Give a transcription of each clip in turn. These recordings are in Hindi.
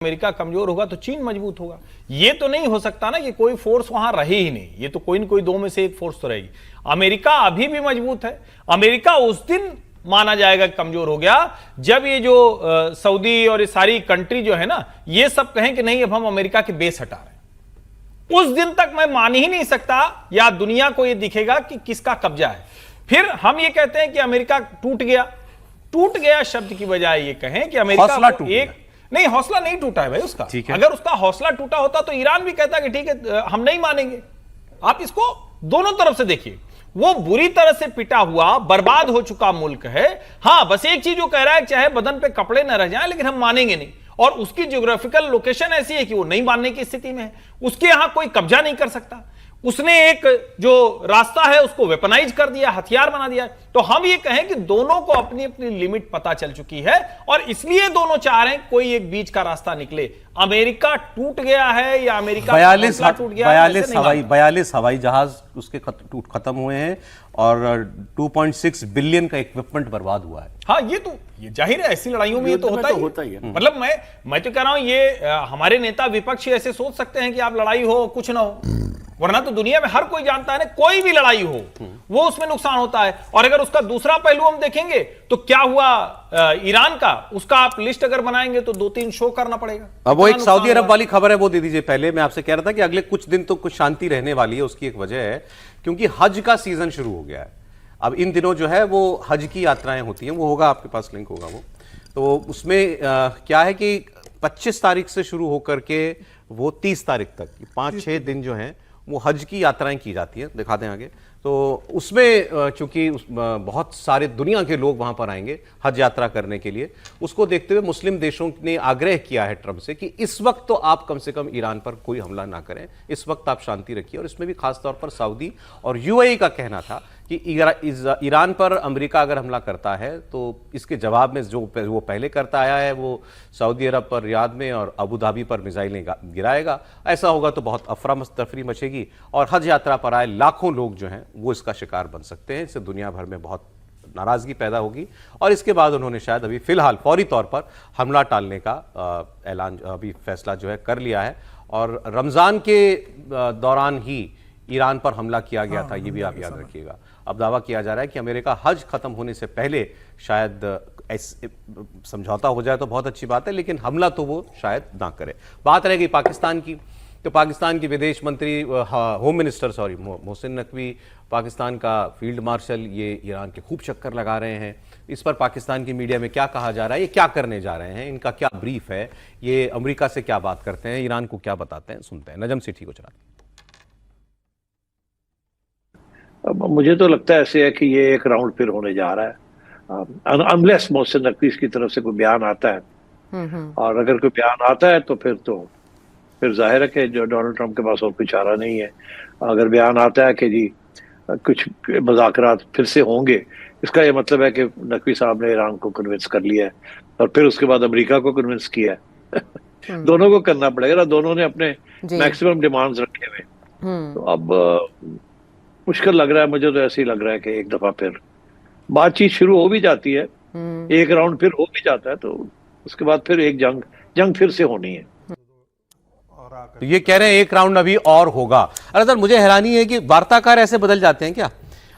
अमेरिका कमजोर होगा तो चीन मजबूत होगा। ये तो नहीं हो सकता ना कि कोई फोर्स वहां रहे ही नहीं, ये तो कोई न कोई दो में से एक फोर्स तो रहेगी। अमेरिका अभी भी मजबूत है। अमेरिका उस दिन माना जाएगा कमजोर हो गया जब ये जो सऊदी और ये सारी कंट्री जो है ना, ये सब कहें कि नहीं अब हम अमेरिका के बेस हटा रहे हैं। उस दिन तक मैं मान ही नहीं सकता, या दुनिया को ये दिखेगा कि किसका कब्जा है। फिर हम ये कहते हैं कि अमेरिका टूट गया। टूट गया शब्द की बजाय ये कहें कि अमेरिका एक नहीं, हौसला नहीं टूटा है भाई उसका। अगर उसका हौसला टूटा होता तो ईरान भी कहता कि ठीक है हम नहीं मानेंगे। आप इसको दोनों तरफ से देखिए, वो बुरी तरह से पिटा हुआ बर्बाद हो चुका मुल्क है। हां, बस एक चीज वो कह रहा है चाहे बदन पे कपड़े न रह जाएं लेकिन हम मानेंगे नहीं, और उसकी ज्योग्राफिकल लोकेशन ऐसी है कि वो नहीं मानने की स्थिति में है। उसके यहां कोई कब्जा नहीं कर सकता। उसने एक जो रास्ता है उसको वेपनाइज कर दिया, हथियार बना दिया। तो हम ये कहें कि दोनों को अपनी अपनी लिमिट पता चल चुकी है और इसलिए दोनों चाह रहे हैं कोई एक बीच का रास्ता निकले। अमेरिका टूट गया है या अमेरिका 42 हवाई जहाज उसके खत्म हुए हैं और 2.6 बिलियन का इक्विपमेंट बर्बाद हुआ है। हाँ, ये जाहिर है, ऐसी लड़ाइयों में ये तो होता ही है। मतलब मैं तो कह रहा हूं, ये हमारे नेता विपक्षी ऐसे सोच सकते हैं कि आप लड़ाई हो कुछ ना हो, वरना तो दुनिया में हर कोई जानता है ना, कोई भी लड़ाई हो वो उसमें नुकसान होता है। और अगर उसका दूसरा पहलू हम देखेंगे तो क्या हुआ ईरान का, उसका आप लिस्ट अगर बनाएंगे तो 2-3 शो करना पड़ेगा। अब वो एक सऊदी अरब वाली खबर है, वो दे दीजिए पहले। मैं आपसे कह रहा था कि अगले कुछ दिन तो कुछ शांति रहने वाली है। उसकी एक वजह है क्योंकि हज का सीजन शुरू हो गया है। अब इन दिनों जो है वो हज की यात्राएं होती हैं, वो होगा, आपके पास लिंक होगा वो। तो उसमें क्या है कि 25 तारीख से शुरू होकर के वो 30 तारीख तक 5-6 दिन जो है वो हज की यात्राएं की जाती हैं। दिखाते हैं आगे। तो उसमें चूंकि बहुत सारे दुनिया के लोग वहां पर आएंगे हज यात्रा करने के लिए, उसको देखते हुए मुस्लिम देशों ने आग्रह किया है ट्रंप से कि इस वक्त तो आप कम से कम ईरान पर कोई हमला ना करें, इस वक्त आप शांति रखिए। और इसमें भी खासतौर पर सऊदी और यूएई का कहना था कि ईरान पर अमेरिका अगर हमला करता है तो इसके जवाब में जो वो पहले करता आया है वो सऊदी अरब पर, रियाद में और अबू धाबी पर मिसाइलें गिराएगा। ऐसा होगा तो बहुत अफरा तफरी मचेगी और हज यात्रा पर आए लाखों लोग जो हैं वो इसका शिकार बन सकते हैं। इससे दुनिया भर में बहुत नाराजगी पैदा होगी। और इसके बाद उन्होंने शायद अभी फिलहाल फौरी तौर पर हमला टालने का ऐलान, अभी फैसला जो है कर लिया है। और रमजान के दौरान ही ईरान पर हमला किया गया था, ये भी आप याद रखिएगा। अब दावा किया जा रहा है कि अमेरिका हज खत्म होने से पहले शायद समझौता हो जाए तो बहुत अच्छी बात है, लेकिन हमला तो वो शायद ना करे। बात रह गई पाकिस्तान की, तो पाकिस्तान की विदेश मंत्री, होम मिनिस्टर मोहसिन नकवी, पाकिस्तान का फील्ड मार्शल, ये ईरान के खूब चक्कर लगा रहे हैं। इस पर पाकिस्तान की मीडिया में क्या कहा जा रहा है, ये क्या करने जा रहे हैं, इनका क्या ब्रीफ है, ये अमेरिका से क्या बात करते हैं, ईरान को क्या बताते हैं, सुनते हैं। नजम सिटी को चलाते हैं। मुझे तो लगता है ऐसे है कि ये एक राउंड फिर होने जा रहा है, अनलेस मोहसिन नकवी की तरफ से कोई बयान आता है। और अगर कोई बयान आता है तो फिर जाहिर है कि जो डोनाल्ड ट्रंप के पास और कोई चारा नहीं है। अगर बयान आता है कि जी कुछ मुज़ाकरात फिर से होंगे, इसका ये मतलब है कि नकवी साहब ने ईरान को कन्विंस कर लिया है और फिर उसके बाद अमेरिका को कन्विंस किया है। दोनों को करना पड़ेगा ना, दोनों ने अपने मैक्सिमम डिमांड्स रखे हुए। तो अब मुश्किल लग रहा है, मुझे तो ऐसे ही लग रहा है कि एक दफा फिर बातचीत शुरू हो भी जाती है, एक राउंड फिर हो भी जाता है, तो उसके बाद फिर एक जंग फिर से होनी है। तो ये कह रहे हैं एक राउंड अभी और होगा। अरे सर, मुझे हैरानी है कि वार्ताकार ऐसे बदल जाते हैं क्या।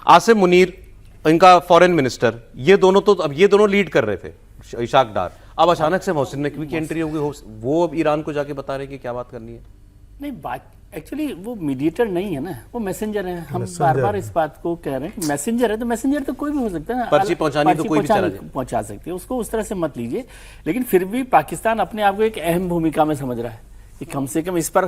आसिम मुनीर, इनका फॉरेन मिनिस्टर, ये दोनों लीड कर रहे थे, इशाक डार। अब अचानक से मोहसिन नकवी की एंट्री होगी, वो अब ईरान को जाके बता रहे कि क्या बात करनी है। नहीं, बात एक्चुअली वो मीडिएटर नहीं है ना, वो मैसेंजर है। हम बार बार इस बात को कह रहे हैं कि मैसेंजर है, तो मैसेंजर तो कोई भी हो सकता है ना, पर्ची पहुंचानी तो कोई भी पहुंचा सकती है, उसको उस तरह से मत लीजिए। लेकिन फिर भी पाकिस्तान अपने आप को एक अहम भूमिका में समझ रहा है कि कम से कम इस पर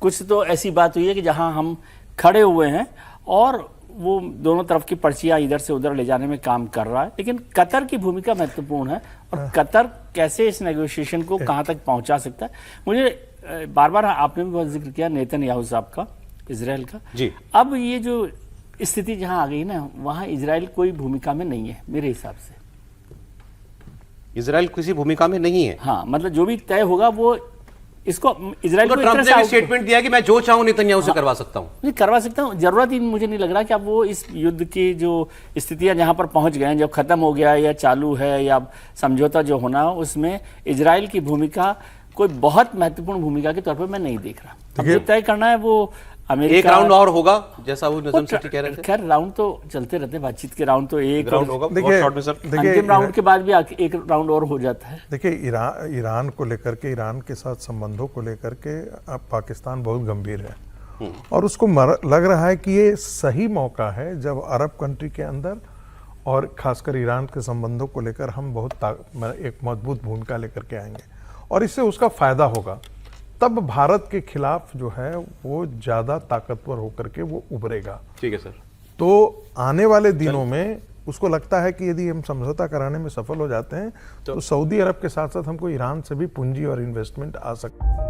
कुछ तो ऐसी बात हुई है कि जहां हम खड़े हुए हैं और वो दोनों तरफ की पर्चियां इधर से उधर ले जाने में काम कर रहा है। लेकिन कतर की भूमिका महत्वपूर्ण है और कतर कैसे इस नेगोशिएशन को कहां तक पहुंचा सकता है। मुझे बार बार आपने भी बहुत जिक्र किया नेतन्याहू साहब का, इजराइल का जी। अब ये जो स्थिति जहां आ गई ना, वहां इजराइल कोई भूमिका में नहीं है मेरे हिसाब से। इजराइल किसी भूमिका में नहीं है। हाँ, मतलब जो भी तय होगा वो इसको इजराइल को ट्रंप ने भी स्टेटमेंट दिया कि मैं जो चाहूं नेतन्याहू से करवा सकता हूं। नहीं, करवा सकता हूं, जरूरत ही मुझे नहीं लग रहा कि अब वो इस युद्ध की जो स्थितियां जहां पर पहुंच गए हैं, जब खत्म हो गया या चालू है या समझौता जो होना, उसमें इजराइल की भूमिका कोई बहुत महत्वपूर्ण भूमिका के तौर पर मैं नहीं देख रहा। अब देखिए- जो तय करना है वो अमेरिका, एक राउंड और होगा जैसा वो नजम सेठी कह रहे थे, खैर राउंड तो चलते रहते हैं, बातचीत के राउंड तो एक राउंड होगा देखिए- बहुत शॉर्ट में सर। अंतिम राउंड के बाद भी एक राउंड और हो जाता है। देखिए ईरान को लेकर के, ईरान के साथ संबंधों को लेकर के अब पाकिस्तान बहुत गंभीर है और उसको लग रहा है कि ये सही मौका है जब अरब कंट्री के अंदर और खासकर ईरान के संबंधों को लेकर हम बहुत एक मजबूत भूमिका लेकर के आएंगे और इससे उसका फायदा होगा। तब भारत के खिलाफ जो है वो ज्यादा ताकतवर होकर के वो उभरेगा। ठीक है सर। तो आने वाले दिनों में उसको लगता है कि यदि हम समझौता कराने में सफल हो जाते हैं तो सऊदी अरब के साथ साथ हमको ईरान से भी पूंजी और इन्वेस्टमेंट आ सकता है।